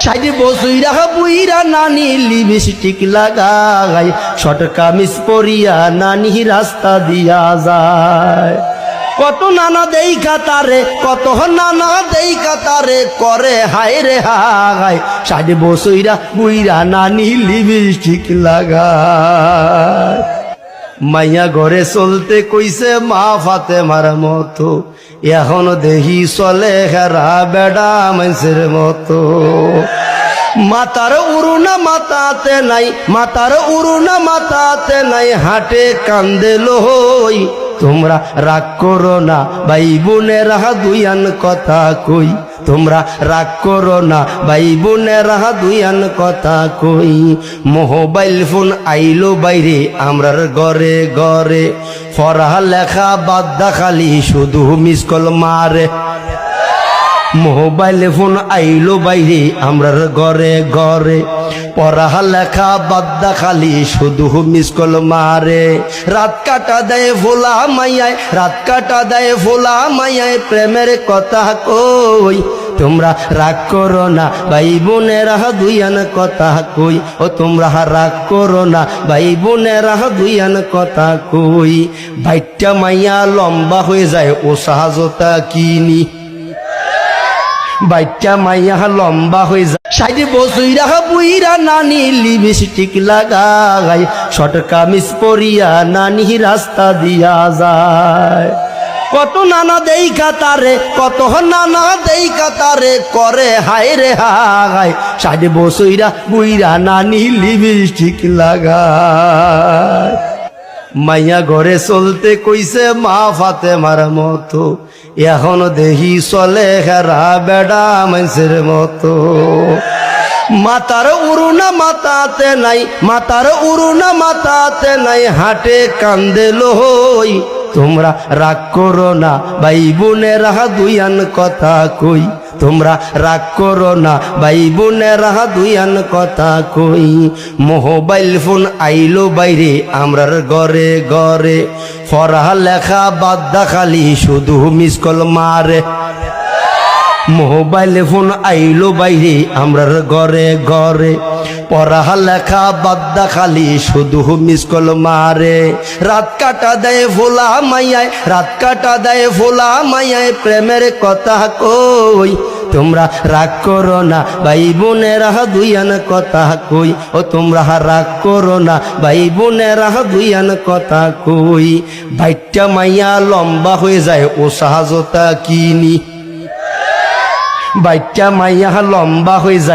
60 বছইরা বুইরা নানি লিপস্টিক লাগায় শর্ট কামিজ পরিয়া নানি রাস্তা দিয়া যায় কত নানা দেইখা তারে কত নানা দেইখা তারে করে হায় রে হায় 60 বছইরা বুইরা নানি লিপস্টিক লাগায় মাইয়া ঘরে চলতে কইছে মা ফাতেমার মতো এখন দেখি চলে হেরা বেড়া মানুষের মতো মাতার উড়ুনা মাতাতে নাই মাতার উড়ুনা মাতাতে নাই হাটে কান্দে লই তোমরা রাগ করো না ভাই বোনেরা দুইয়ান কথা কই তোমরা রাগ করো না ভাই বোনেরা দুইয়ান কথা কই মোবাইল ফোন আইলো বাইরে আমরার ঘরে ঘরে পড়া লেখা বাদ খালি শুধু মিস কল মারে মোবাইল ফোন আইলো বাইরে আমরার ঘরে ঘরে পড়া লেখা বাদ খালি শুধু মিস কল মারে রাত কাটা দেয় ভোলা মাইয়ায় রাত কাটা দেয় ভোলা মাইয়ায় প্রেমের কথা কই তোমরা রাগ করো না ভাই বোনেরা দুইয়ান কথা কই ও তোমরা রাগ করো না ভাই বোনেরা দুইয়ান কথা কই ভাইটা মাইয়া লম্বা হয়ে যায় ও সাহায্যতা কিনি বাচ্চা মাইয়া লম্বা হয়ে যায় 60 বছইরা বুইরা নানি লিপস্টিক লাগায় শর্ট কামিজ পরিয়া নানি রাস্তা দিয়া যায় কত নানা দেইখা তারে কত নানা দেইখা তারে করে হায় রে হায় 60 বছইরা বুইরা নানি লিপস্টিক লাগায় মাইয়া ঘরে চলতে কইছে মা ফাতেমার মতো এখন দেখি চলে হেরা বেড়া মানুষের মতো মাতার উড়ুনা মাতাতে নাই মাতার উড়ুনা মাতাতে নাই হাটে কান্দে লই তোমরা রাগ করো না ভাই বোনেরা দুইয়ান কথা কই তোমরা রাগ করো না ভাই বোনেরা দুইয়ান কথা কই মোবাইল ফোন আইলো বাইরে আমরার ঘরে ঘরে পড়া লেখা বাদ খালি শুধু মিস কল মারে মোবাইল ফোন আইলো বাইরে আমরার ঘরে ঘরে পড়া লেখা বাদ খালি শুধু মিস কল মারে রাত কাটা দেয় ভোলা মাইয়ায় রাত কাটা দেয় ভোলা মাইয়ায় প্রেমের কথা কই তোমরা রাগ করো না ভাই বোনেরা দুইয়ান কথা কই ও তোমরা রাগ করো না ভাই বোনেরা দুইয়ান কথা কই ভাইটা মাইয়া লম্বা হয়ে যায় ও সাহায্যতা কিনি বাচ্চা মাইয়া লম্বা হয়ে যায়